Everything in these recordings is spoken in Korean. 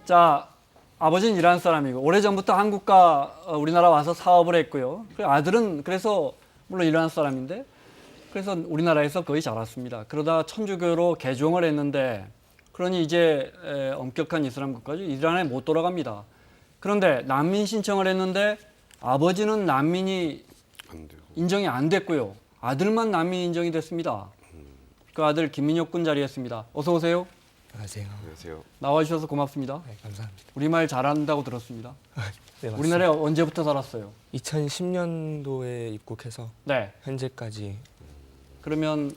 자, 아버지는 이란 사람이고 오래전부터 한국과 우리나라 와서 사업을 했고요. 아들은 그래서 물론 이란 사람인데 그래서 우리나라에서 거의 자랐습니다. 그러다 천주교로 개종을 했는데 그러니 이제 엄격한 이슬람 국가죠. 이란에 못 돌아갑니다. 그런데 난민 신청을 했는데 아버지는 난민이 안 되고. 인정이 안 됐고요. 아들만 난민 인정이 됐습니다. 그 아들 김민혁 군 자리했습니다. 어서 오세요. 안녕하세요. 안녕하세요. 나와주셔서 고맙습니다. 네, 감사합니다. 우리말 잘한다고 들었습니다. 네, 맞습니다. 우리나라에 언제부터 살았어요? 2010년도에 입국해서 네. 현재까지 그러면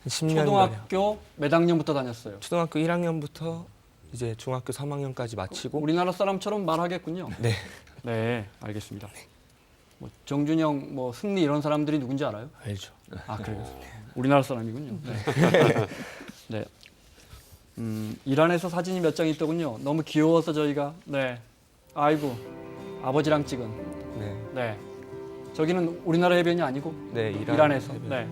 한 10년 초등학교 몇 학년부터 다녔어요? 초등학교 1학년부터 이제 중학교 3학년까지 마치고 우리나라 사람처럼 말하겠군요. 네. 네, 알겠습니다. 뭐 정준영, 뭐 승리 이런 사람들이 누군지 알아요? 알죠. 아, 그래요. 우리나라 사람이군요. 네. 네. 이란에서 사진이 몇 장 있더군요. 너무 귀여워서 저희가. 네. 아이고, 아버지랑 찍은. 네. 네. 저기는 우리나라 해변이 아니고 네, 이란에서. 해변. 네.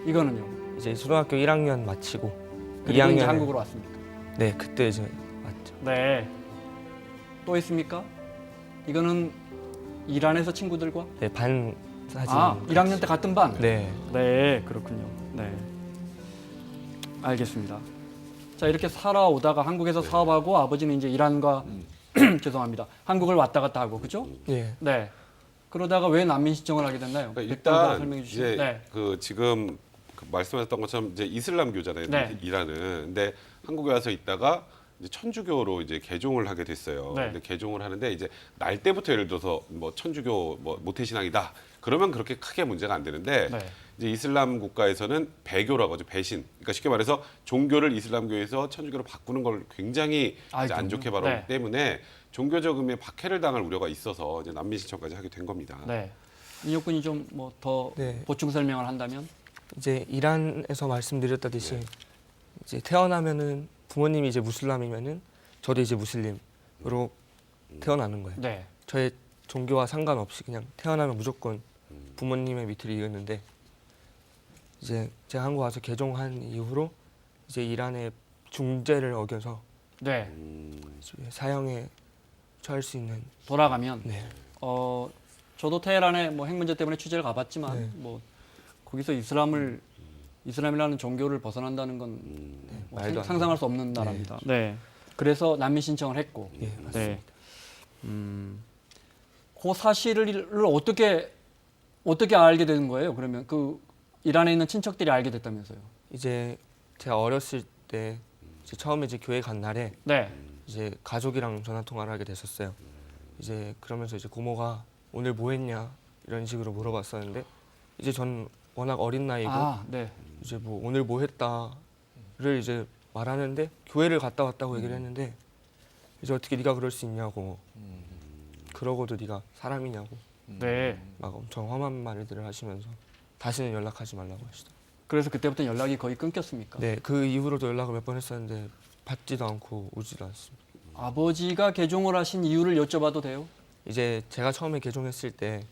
이거는요. 이제 초등학교 1학년 마치고 그리고 이제 2학년 한국으로 왔습니까? 네, 그때 이제 왔죠. 네. 또 있습니까? 이거는 이란에서 친구들과? 네, 반 사진. 아, 1학년 때 같은 반? 네. 네, 그렇군요. 네. 알겠습니다. 자, 이렇게 살아오다가 한국에서 사업하고 아버지는 이제 이란과 죄송합니다. 한국을 왔다 갔다 하고 그죠? 네. 네. 그러다가 왜 난민 신청을 하게 됐나요? 그러니까 백돌과 일단 설명해 주시죠. 이제 네. 그 지금 그 말씀하셨던 것처럼 이제 이슬람교잖아요. 네. 이란은. 근데 한국에 와서 있다가 이제 천주교로 이제 개종을 하게 됐어요. 네. 근데 개종을 하는데 이제 날 때부터 예를 들어서 뭐 천주교 뭐 모태신앙이다. 그러면 그렇게 크게 문제가 안 되는데 네. 이제 이슬람 국가에서는 배교라고 하죠. 배신. 그러니까 쉽게 말해서 종교를 이슬람교에서 천주교로 바꾸는 걸 굉장히 이제 안 좋게 바라보기 네. 때문에 종교적 의미의 박해를 당할 우려가 있어서 이제 난민 신청까지 하게 된 겁니다. 네. 민혁 군이 좀 뭐 더 네. 보충 설명을 한다면? 이제 이란에서 말씀드렸다듯이 네. 이제 태어나면은 부모님이 이제 무슬람이면은 저도 이제 무슬림으로 태어나는 거예요. 네. 저의 종교와 상관없이 그냥 태어나면 무조건 부모님의 밑을 이었는데 이제 제가 한국 와서 개종한 이후로 이제 이란의 중재를 어겨서 네. 이제 사형에 처할 수 있는 돌아가면 네. 저도 테헤란에 뭐 핵 문제 때문에 취재를 가봤지만 네. 뭐 거기서 이슬람이라는 종교를 벗어난다는 건 뭐 말도 안 상상할 수 없는 나라입니다. 네. 그래서 난민 신청을 했고. 예, 맞습니다. 네. 그 사실을 어떻게 알게 된 거예요? 그러면 그 이란에 있는 친척들이 알게 됐다면서요? 이제 제가 어렸을 때 이제 처음에 이제 교회 간 날에 네. 이제 가족이랑 전화 통화를 하게 됐었어요. 이제 그러면서 이제 고모가 오늘 뭐 했냐 이런 식으로 물어봤었는데 이제 전 워낙 어린 나이고 아, 네. 이제 뭐 오늘 뭐 했다를 이제 말하는데 교회를 갔다 왔다고 얘기를 했는데 이제 어떻게 네가 그럴 수 있냐고 그러고도 네가 사람이냐고 네. 막 엄청 험한 말들을 하시면서 다시는 연락하지 말라고 하시더라고요. 그래서 그때부터 연락이 거의 끊겼습니까? 네, 그 이후로도 연락을 몇 번 했었는데 받지도 않고 오지도 않습니다. 아버지가 개종을 하신 이유를 여쭤봐도 돼요? 이제 제가 처음에 개종했을 때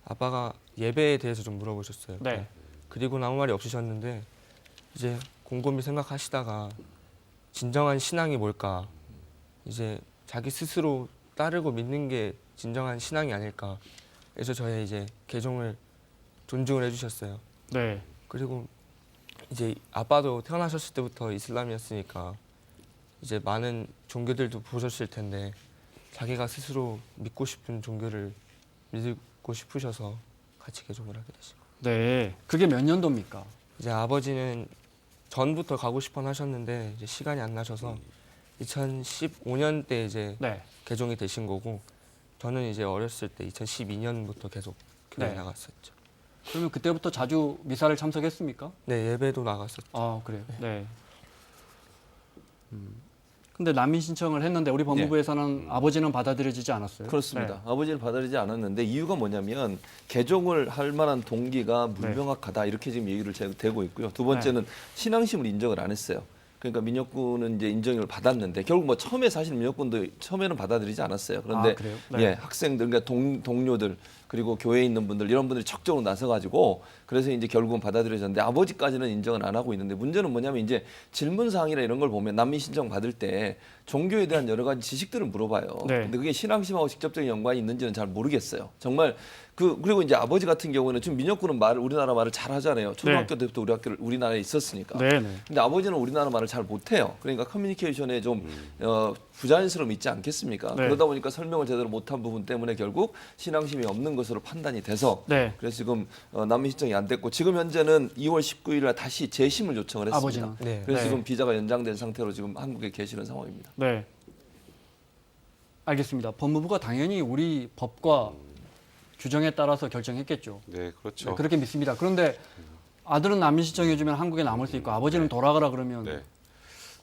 아빠가 예배에 대해서 좀 물어보셨어요. 네. 그리고 아무 말이 없으셨는데 이제 곰곰이 생각하시다가 진정한 신앙이 뭘까? 이제 자기 스스로 따르고 믿는 게 진정한 신앙이 아닐까? 그래서 저의 이제 개종을 존중을 해주셨어요. 네. 그리고 이제 아빠도 태어나셨을 때부터 이슬람이었으니까 이제 많은 종교들도 보셨을 텐데 자기가 스스로 믿고 싶은 종교를 믿고 싶으셔서 같이 개종을 하게 되시고 네. 그게 몇 년도입니까? 이제 아버지는 전부터 가고 싶어 하셨는데 이제 시간이 안 나셔서 2015년 때 이제 네. 개종이 되신 거고 저는 이제 어렸을 때 2012년부터 계속 교회 네. 나갔었죠. 그러면 그때부터 자주 미사를 참석했습니까? 네, 예배도 나갔었죠. 아, 그래요. 네. 근데 난민 신청을 했는데 우리 법무부에서는 아버지는 받아들여지지 않았어요. 그렇습니다. 네. 아버지를 받아들이지 않았는데 이유가 뭐냐면 개종을 할 만한 동기가 불명확하다 이렇게 지금 얘기를 되고 있고요. 두 번째는 신앙심을 인정을 안 했어요. 그러니까 민혁군은 이제 인정을 받았는데 결국 뭐 처음에 사실 민혁군도 처음에는 받아들이지 않았어요. 그런데 아, 그래요? 네. 예, 학생들 그러니까 동료들 그리고 교회에 있는 분들 이런 분들이 적극적으로 나서가지고 그래서 이제 결국은 받아들여졌는데 아버지까지는 인정을 안 하고 있는데 문제는 뭐냐면 이제 질문 사항이나 이런 걸 보면 난민 신청 받을 때 종교에 대한 여러 가지 지식들을 물어봐요. 네. 근데 그게 신앙심하고 직접적인 연관이 있는지는 잘 모르겠어요. 정말 그리고 이제 아버지 같은 경우는 지금 민혁군은 우리나라 말을 잘 하잖아요. 초등학교 때부터 우리나라에 있었으니까. 네, 네. 근데 아버지는 우리나라 말을 잘 못해요. 그러니까 커뮤니케이션에 좀 부자연스러움이 있지 않겠습니까? 네. 그러다 보니까 설명을 제대로 못한 부분 때문에 결국 신앙심이 없는 것으로 판단이 돼서 네. 그래서 지금 난민 신청이 안 됐고 지금 현재는 2월 19일 날 다시 재심을 요청을 했습니다. 아버지는. 네. 그래서 네. 지금 비자가 연장된 상태로 지금 한국에 계시는 상황입니다. 네. 알겠습니다. 법무부가 당연히 우리 법과 규정에 따라서 결정했겠죠. 네, 그렇죠. 네, 그렇게 믿습니다. 그런데 아들은 난민 신청해주면 한국에 남을 수 있고 아버지는 돌아가라 그러면 네.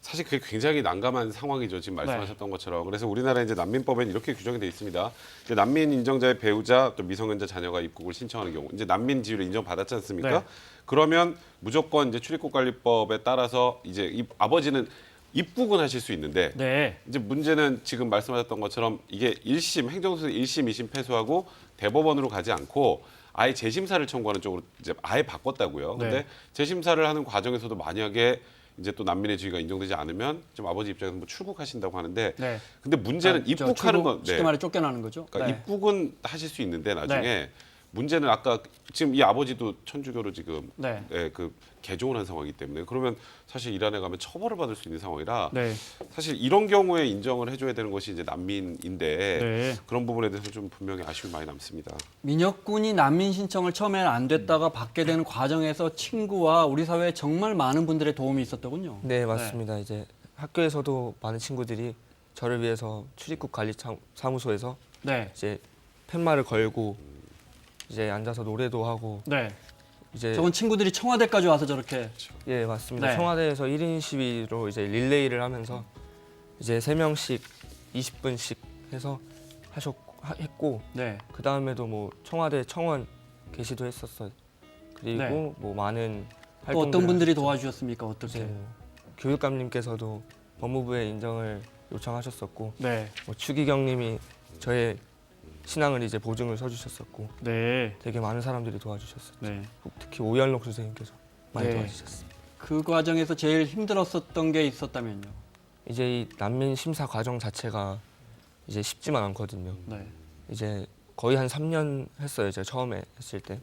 사실 그게 굉장히 난감한 상황이죠. 지금 말씀하셨던 것처럼. 그래서 우리나라 이제 난민법에는 이렇게 규정이 돼 있습니다. 이제 난민 인정자의 배우자 또 미성년자 자녀가 입국을 신청하는 경우 이제 난민 지위를 인정받았지 않습니까? 네. 그러면 무조건 이제 출입국관리법에 따라서 이제 아버지는 입국은 하실 수 있는데 네. 이제 문제는 지금 말씀하셨던 것처럼 이게 1심 행정소에서 1심, 2심 패소하고 대법원으로 가지 않고 아예 재심사를 청구하는 쪽으로 이제 아예 바꿨다고요. 근데 네. 재심사를 하는 과정에서도 만약에 이제 또 난민의 지위가 인정되지 않으면 좀 아버지 입장에서 뭐 출국하신다고 하는데 네. 근데 문제는 저 입국하는 출국, 건 쉽게 말해 쫓겨나는 거죠. 그러니까 네. 입국은 하실 수 있는데 나중에 네. 문제는 아까 지금 이 아버지도 천주교로 지금 네. 그 개종을 한 상황이기 때문에 그러면 사실 이란에 가면 처벌을 받을 수 있는 상황이라 네. 사실 이런 경우에 인정을 해줘야 되는 것이 이제 난민인데 네. 그런 부분에 대해서 좀 분명히 아쉬움이 많이 남습니다. 민혁군이 난민 신청을 처음에는 안 됐다가 받게 되는 과정에서 친구와 우리 사회에 정말 많은 분들의 도움이 있었더군요. 네, 맞습니다. 이제 학교에서도 많은 친구들이 저를 위해서 출입국 관리 사무소에서 네. 이제 팻말을 걸고 이제 앉아서 노래도 하고 네. 이제 저건 친구들이 청와대까지 와서 저렇게 예, 맞습니다. 네. 청와대에서 1인 시위로 이제 릴레이를 하면서 이제 3명씩 20분씩 해서 했고 네. 그 다음에도 뭐 청와대 청원 게시도 했었어요. 그리고 네. 뭐 많은 또 활동들을 어떤 분들이 하셨죠. 도와주셨습니까? 어떻게? 이제 뭐 교육감님께서도 법무부에 인정을 요청하셨었고 네. 뭐 추기경님이 저의 신앙을 이제 보증을 서주셨었고 네. 되게 많은 사람들이 도와주셨어요. 네. 특히 오연록 선생님께서 많이 네. 도와주셨습니다. 그 과정에서 제일 힘들었었던 게 있었다면요. 이제 이 난민 심사 과정 자체가 이제 쉽지만 않거든요. 네. 이제 거의 한 3년 했어요. 제가 처음에 했을 때.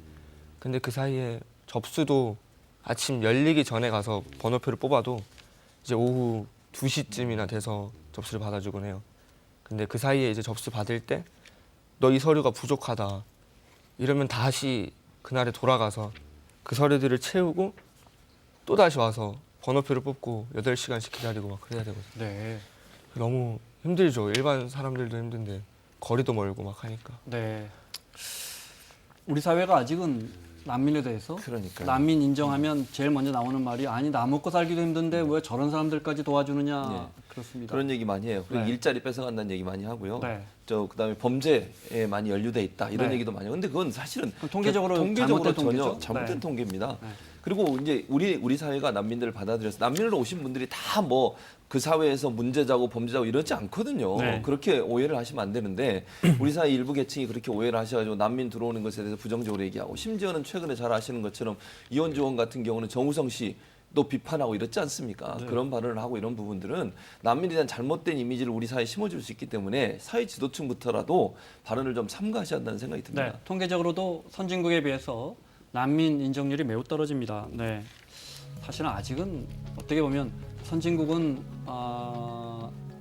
근데 그 사이에 접수도 아침 열리기 전에 가서 번호표를 뽑아도 이제 오후 2시쯤이나 돼서 접수를 받아주곤 해요. 근데 그 사이에 이제 접수 받을 때 너 이 서류가 부족하다 이러면 다시 그날에 돌아가서 그 서류들을 채우고 또 다시 와서 번호표를 뽑고 8시간씩 기다리고 막 그래야 되거든요. 네. 너무 힘들죠. 일반 사람들도 힘든데 거리도 멀고 막 하니까. 네. 우리 사회가 아직은 난민에 대해서 그러니까요. 난민 인정하면 제일 먼저 나오는 말이 아니 나 먹고 살기도 힘든데 왜 저런 사람들까지 도와주느냐 네. 그렇습니다. 그런 얘기 많이 해요. 그리고 네. 일자리 뺏어간다는 얘기 많이 하고요. 네. 그다음에 범죄에 많이 연루돼 있다 이런 네. 얘기도 많이 해요. 근데 그건 사실은 그럼 통계적으로 통계적으로 잘못된 전혀 통계죠? 잘못된 네. 통계입니다. 네. 그리고 이제 우리 사회가 난민들을 받아들여서 난민으로 오신 분들이 다 뭐 그 사회에서 문제자고 범죄자고 이러지 않거든요. 네. 그렇게 오해를 하시면 안 되는데 우리 사회 일부 계층이 그렇게 오해를 하셔가지고 난민 들어오는 것에 대해서 부정적으로 얘기하고 심지어는 최근에 잘 아시는 것처럼 이현주 의원 같은 경우는 정우성 씨 또 비판하고 이렇지 않습니까? 네. 그런 발언을 하고 이런 부분들은 난민에 대한 잘못된 이미지를 우리 사회에 심어줄 수 있기 때문에 사회 지도층부터라도 발언을 좀 삼가하셔야 한다는 생각이 듭니다. 네. 통계적으로도 선진국에 비해서 난민 인정률이 매우 떨어집니다. 네. 사실은 아직은 어떻게 보면 선진국은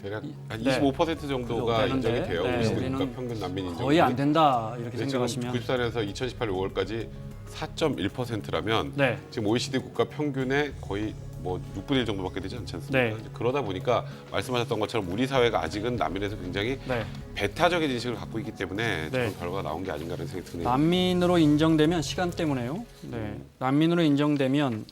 대략 한 네. 25% 정도가 되는데, 인정이 돼요. 네, OECD 우리는 국가 평균 난민 인정률이. 거의 안 된다 이렇게 근데 지금 생각하시면 94년에서 2018 5월까지 4.1%라면 네. 지금 OECD 국가 평균의 거의 뭐 6분의 1 정도밖에 되지 않지 않습니까? 네. 그러다 보니까 말씀하셨던 것처럼 우리 사회가 아직은 난민에서 굉장히 네. 배타적인 인식을 갖고 있기 때문에 네. 그런 결과가 나온 게 아닌가라는 생각이 드네요. 난민으로 인정되면 시간 때문에요. 네. 난민으로 인정되면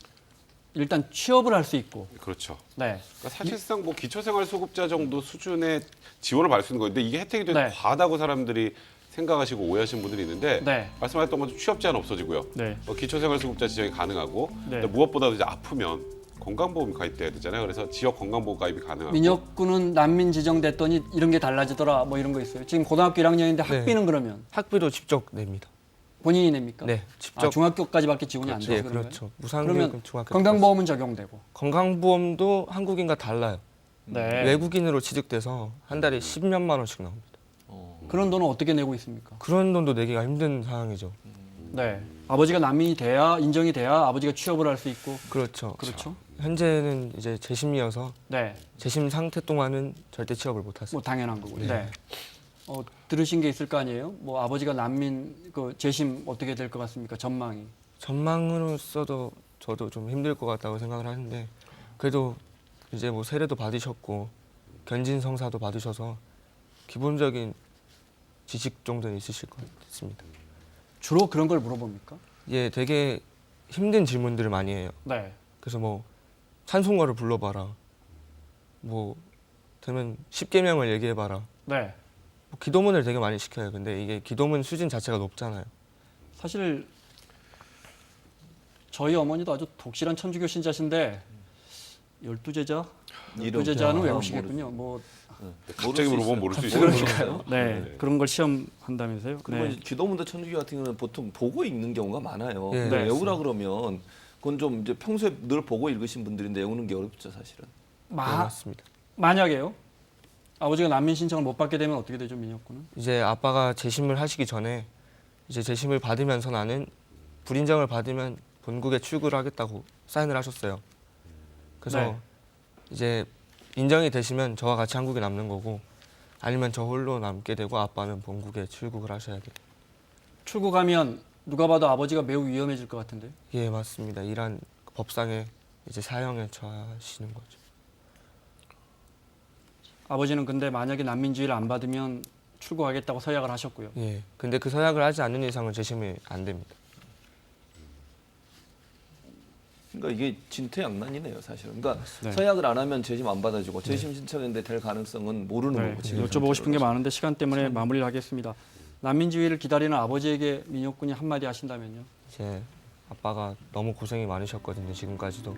일단 취업을 할 수 있고 그렇죠. 네. 그러니까 사실상 뭐 기초생활수급자 정도 수준의 지원을 받을 수 있는 건데 이게 혜택이 되게 네. 과하다고 사람들이 생각하시고 오해하시는 분들이 있는데 네. 말씀하셨던 것처럼 취업 제한 없어지고요. 네. 기초생활수급자 지정이 가능하고 네. 근데 무엇보다도 이제 아프면 건강보험 가입돼야 되잖아요. 그래서 지역 건강보험 가입이 가능하고 민혁군은 난민 지정됐더니 이런 게 달라지더라 뭐 이런 거 있어요. 지금 고등학교 1학년인데 학비는 그러면 학비도 직접 냅니다. 본인이 냅니까? 네, 직접. 아, 중학교까지밖에 지원이 안 네, 돼서 그런가요? 그렇죠. 무상교육은 그러면 중학교. 건강보험은 적용되고 건강보험도 한국인과 달라요. 네. 외국인으로 취득돼서 한 달에 10몇만 원씩 나옵니다. 그런 돈은 어떻게 내고 있습니까? 그런 돈도 내기가 힘든 상황이죠. 네. 아버지가 난민이 돼야 인정이 돼야 아버지가 취업을 할 수 있고 그렇죠. 그렇죠. 현재는 이제 재심이어서 네. 재심 상태 동안은 절대 취업을 못 뭐 하습니다. 당연한 거고요. 네. 네. 들으신 게 있을 거 아니에요? 뭐 아버지가 난민 그 재심 어떻게 될 것 같습니까? 전망이. 전망으로서도 저도 좀 힘들 것 같다고 생각을 하는데 그래도 이제 뭐 세례도 받으셨고 견진 성사도 받으셔서 기본적인 지식 정도는 있으실 것 같습니다. 주로 그런 걸 물어봅니까? 예, 되게 힘든 질문들을 많이 해요. 네. 그래서 뭐 찬송가를 불러봐라. 뭐 되면 10계명을 얘기해봐라. 네. 뭐 기도문을 되게 많이 시켜요. 근데 이게 기도문 수준 자체가 높잖아요. 사실 저희 어머니도 아주 독실한 천주교 신자신데 12제자? 이름. 12제자는 아, 외우시겠군요. 뭐 갑자기 물어보면 모를 수 있어요. 그러니까요. 네. 네. 그런 걸 시험한다면서요? 그리고 네. 이제 기도문도 천주교 같은 경우는 보통 보고 읽는 경우가 많아요. 네. 근데 네. 외우라 그러면 그건 좀 이제 평소에 늘 보고 읽으신 분들인데 외우는 게 어렵죠, 사실은. 네, 마, 맞습니다. 만약에요. 아버지가 난민 신청을 못 받게 되면 어떻게 되죠, 민혁군은? 이제 아빠가 재심을 하시기 전에 이제 재심을 받으면서 나는 불인정을 받으면 본국에 출국을 하겠다고 사인을 하셨어요. 그래서 네. 이제 인정이 되시면 저와 같이 한국에 남는 거고 아니면 저 홀로 남게 되고 아빠는 본국에 출국을 하셔야 돼요. 출국하면 누가 봐도 아버지가 매우 위험해질 것 같은데. 예, 맞습니다. 이란 법상에 이제 사형에 처하시는 거죠. 아버지는 근데 만약에 난민지위를 안 받으면 출국하겠다고 서약을 하셨고요. 예. 근데 그 서약을 하지 않는 이상은 재심이 안 됩니다. 그러니까 이게 진퇴양난이네요, 사실은. 그러니까 네. 서약을 안 하면 재심 안 받아주고 재심 신청했는데 될 가능성은 모르는 네. 거고 지금 여쭤보고 싶은 게 상태로서. 많은데 시간 때문에 마무리를 하겠습니다. 난민지위를 기다리는 아버지에게 민혁군이 한마디 하신다면요? 이제 아빠가 너무 고생이 많으셨거든요, 지금까지도.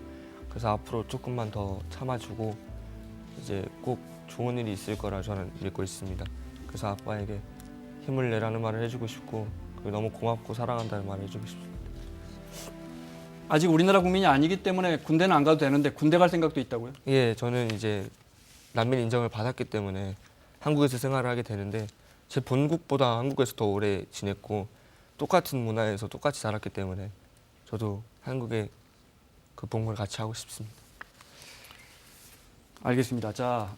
그래서 앞으로 조금만 더 참아주고 이제 꼭 좋은 일이 있을 거라 저는 믿고 있습니다. 그래서 아빠에게 힘을 내라는 말을 해주고 싶고 그리고 너무 고맙고 사랑한다는 말을 해주고 싶습니다. 아직 우리나라 국민이 아니기 때문에 군대는 안 가도 되는데 군대 갈 생각도 있다고요? 예, 저는 이제 난민 인정을 받았기 때문에 한국에서 생활을 하게 되는데 제 본국보다 한국에서 더 오래 지냈고 똑같은 문화에서 똑같이 자랐기 때문에 저도 한국에 그 복무를 같이 하고 싶습니다. 알겠습니다. 자,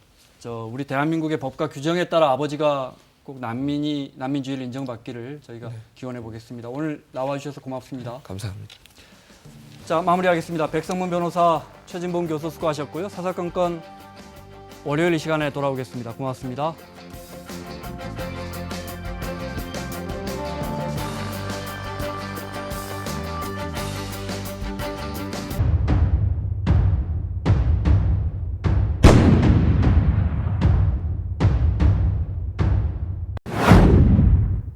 우리 대한민국의 법과 규정에 따라 아버지가 꼭 난민주의를 인정받기를 저희가 기원해 보겠습니다. 오늘 나와주셔서 고맙습니다. 감사합니다. 자, 마무리하겠습니다. 백성문 변호사, 최진봉 교수 수고하셨고요. 사사건건 월요일 이 시간에 돌아오겠습니다. 고맙습니다.